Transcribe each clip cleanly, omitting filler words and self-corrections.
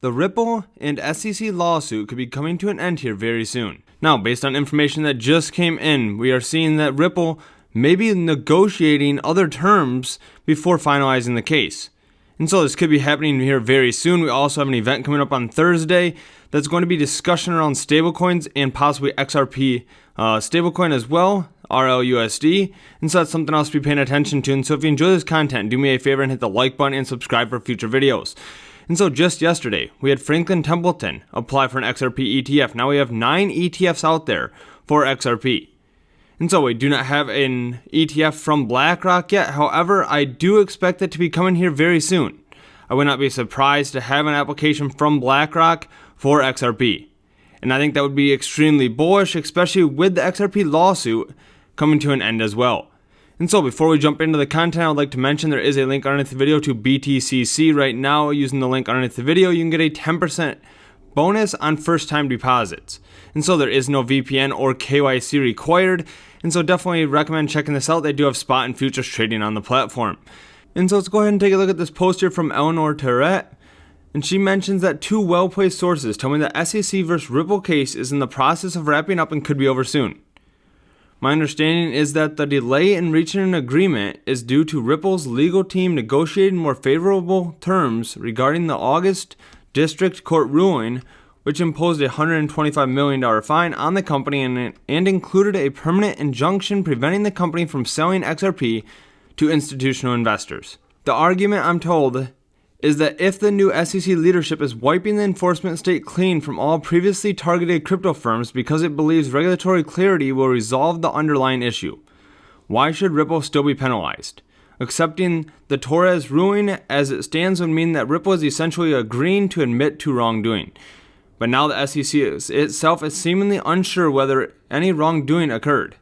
The Ripple and SEC lawsuit could be coming to an end here very soon. Now, based on information that just came in, we are seeing that Ripple may be negotiating other terms before finalizing the case. And so this could be happening here very soon. We also have an event coming up on Thursday that's going to be discussion around stablecoins and possibly XRP stablecoin as well, RLUSD. And so that's something else to be paying attention to. And so if you enjoy this content, do me a favor and hit the like button and subscribe for future videos. And so just yesterday, we had Franklin Templeton apply for an XRP ETF. Now we have 9 ETFs out there for XRP. And so we do not have an ETF from BlackRock yet. However, I do expect it to be coming here very soon. I would not be surprised to have an application from BlackRock for XRP. And I think that would be extremely bullish, especially with the XRP lawsuit coming to an end as well. And so before we jump into the content, I would like to mention there is a link underneath the video to BTCC. Right now, using the link underneath the video, you can get a 10% bonus on first-time deposits. And so there is no VPN or KYC required. And so definitely recommend checking this out. They do have spot and futures trading on the platform. And so let's go ahead and take a look at this post here from Eleanor Terrett. And she mentions that 2 well-placed sources tell me the SEC versus Ripple case is in the process of wrapping up and could be over soon. My understanding is that the delay in reaching an agreement is due to Ripple's legal team negotiating more favorable terms regarding the August District Court ruling, which imposed a $125 million fine on the company and included a permanent injunction preventing the company from selling XRP to institutional investors. The argument, I'm told, is that if the new SEC leadership is wiping the enforcement state clean from all previously targeted crypto firms because it believes regulatory clarity will resolve the underlying issue, why should Ripple still be penalized? Accepting the Torres ruling as it stands would mean that Ripple is essentially agreeing to admit to wrongdoing. But now the SEC itself is seemingly unsure whether any wrongdoing occurred.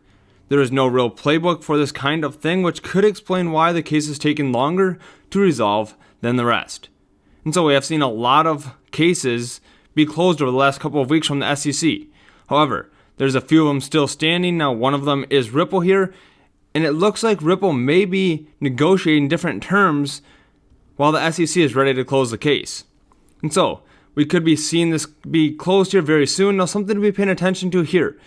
There is no real playbook for this kind of thing, which could explain why the case is taking longer to resolve than the rest. And so we have seen a lot of cases be closed over the last couple of weeks from the SEC. However, there's a few of them still standing. Now one of them is Ripple here, and it looks like Ripple may be negotiating different terms while the SEC is ready to close the case. And so we could be seeing this be closed here very soon. Now something to be paying attention to here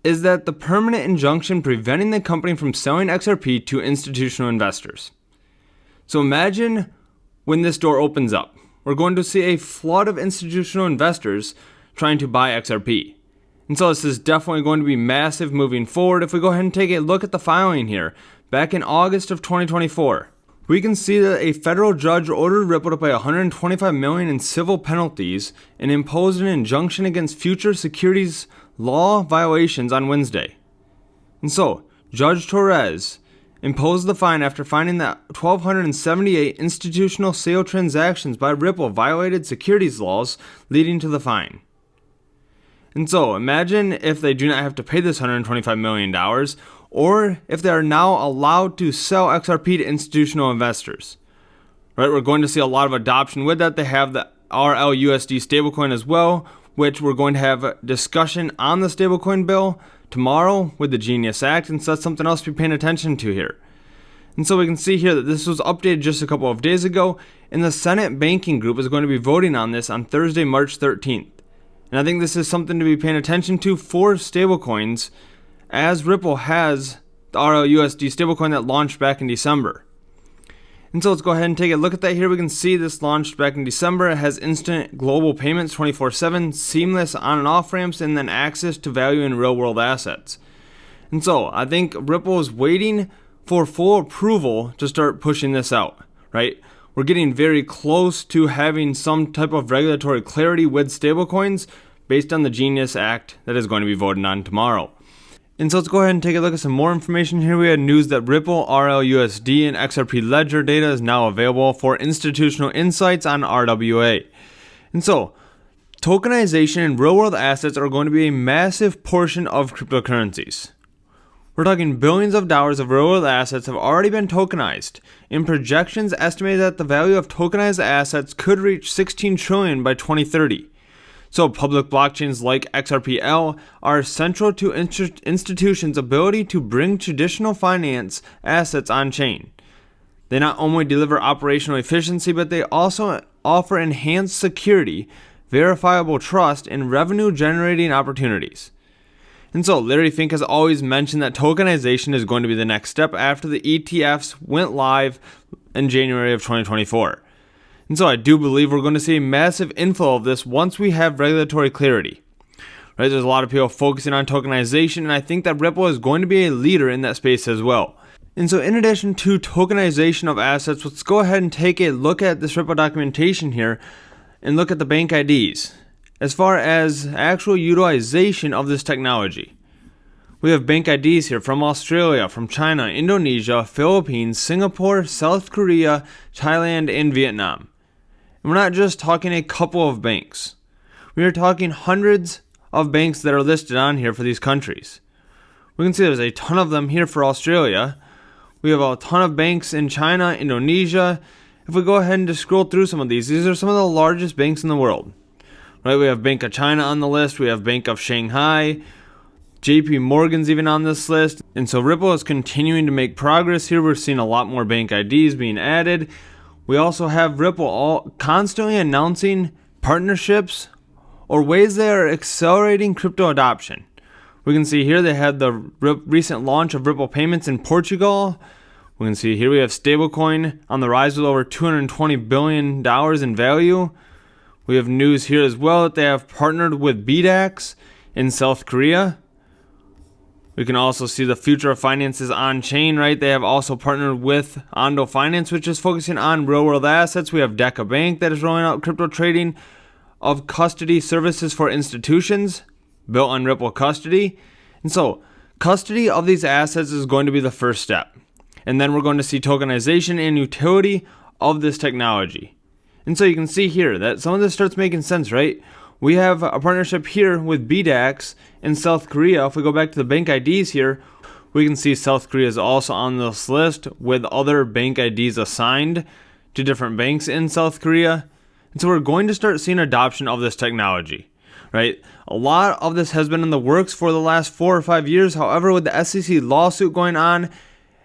is that the permanent injunction preventing the company from selling XRP to institutional investors. So imagine when this door opens up, we're going to see a flood of institutional investors trying to buy XRP. And so this is definitely going to be massive moving forward. If we go ahead and take a look at the filing here, back in August of 2024, we can see that a federal judge ordered Ripple to pay $125 million in civil penalties and imposed an injunction against future securities law violations on Wednesday. And so, Judge Torres imposed the fine after finding that 1,278 institutional sale transactions by Ripple violated securities laws, leading to the fine. And so, imagine if they do not have to pay this $125 million, or if they are now allowed to sell XRP to institutional investors. Right, we're going to see a lot of adoption with that. They have the RLUSD stablecoin as well, which we're going to have a discussion on the stablecoin bill tomorrow with the Genius Act, and so that's something else to be paying attention to here. And so we can see here that this was updated just a couple of days ago, and the Senate Banking Group is going to be voting on this on Thursday, March 13th. And I think this is something to be paying attention to for stablecoins, as Ripple has the RLUSD stablecoin that launched back in December. And so let's go ahead and take a look at that here. We can see this launched back in December. It has instant global payments 24/7, seamless on and off ramps, and then access to value in real world assets. And so I think Ripple is waiting for full approval to start pushing this out, right? We're getting very close to having some type of regulatory clarity with stablecoins based on the Genius Act that is going to be voted on tomorrow. And so let's go ahead and take a look at some more information here. We had news that Ripple, RLUSD, and XRP Ledger data is now available for institutional insights on RWA. And so, tokenization and real-world assets are going to be a massive portion of cryptocurrencies. We're talking billions of dollars of real-world assets have already been tokenized, and projections estimate that the value of tokenized assets could reach $16 trillion by 2030. So public blockchains like XRPL are central to institutions' ability to bring traditional finance assets on-chain. They not only deliver operational efficiency, but they also offer enhanced security, verifiable trust, and revenue generating opportunities. And so Larry Fink has always mentioned that tokenization is going to be the next step after the ETFs went live in January of 2024. And so I do believe we're going to see a massive inflow of this once we have regulatory clarity. Right? There's a lot of people focusing on tokenization, and I think that Ripple is going to be a leader in that space as well. And so in addition to tokenization of assets, let's go ahead and take a look at this Ripple documentation here and look at the bank IDs as far as actual utilization of this technology. We have bank IDs here from Australia, from China, Indonesia, Philippines, Singapore, South Korea, Thailand, and Vietnam. And we're not just talking a couple of banks. We are talking hundreds of banks that are listed on here for these countries. We can see there's a ton of them here for Australia. We have a ton of banks in China, Indonesia. If we go ahead and just scroll through some of these are some of the largest banks in the world. Right? We have Bank of China on the list. We have Bank of Shanghai. JP Morgan's even on this list. And so Ripple is continuing to make progress here. We're seeing a lot more bank IDs being added. We also have Ripple all constantly announcing partnerships or ways they are accelerating crypto adoption. We can see here they had the recent launch of Ripple payments in Portugal. We can see here we have Stablecoin on the rise with over $220 billion in value. We have news here as well that they have partnered with BTCC in South Korea. We can also see the future of finances on chain, right? They have also partnered with Ondo Finance, which is focusing on real world assets. We have Deca Bank that is rolling out crypto trading of custody services for institutions built on Ripple custody. And so custody of these assets is going to be the first step. And then we're going to see tokenization and utility of this technology. And so you can see here that some of this starts making sense, right? We have a partnership here with BTCC in South Korea. If we go back to the bank IDs here, we can see South Korea is also on this list with other bank IDs assigned to different banks in South Korea. And so we're going to start seeing adoption of this technology, right? A lot of this has been in the works for the last 4 or 5 years. However, with the SEC lawsuit going on,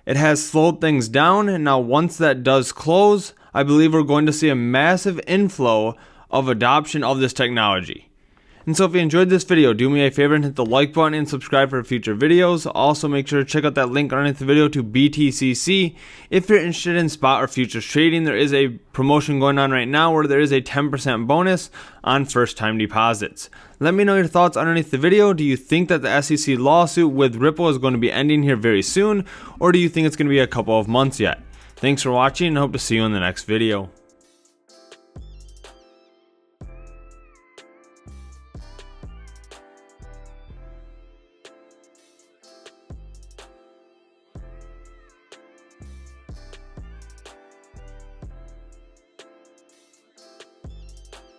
it has slowed things down. And now once that does close, I believe we're going to see a massive inflow of adoption of this technology. And so if you enjoyed this video, do me a favor and hit the like button and subscribe for future videos. Also make sure to check out that link underneath the video to BTCC. If you're interested in spot or futures trading, there is a promotion going on right now where there is a 10% bonus on first time deposits. Let me know your thoughts underneath the video. Do you think that the SEC lawsuit with Ripple is going to be ending here very soon, or do you think it's going to be a couple of months yet? Thanks for watching and hope to see you in the next video.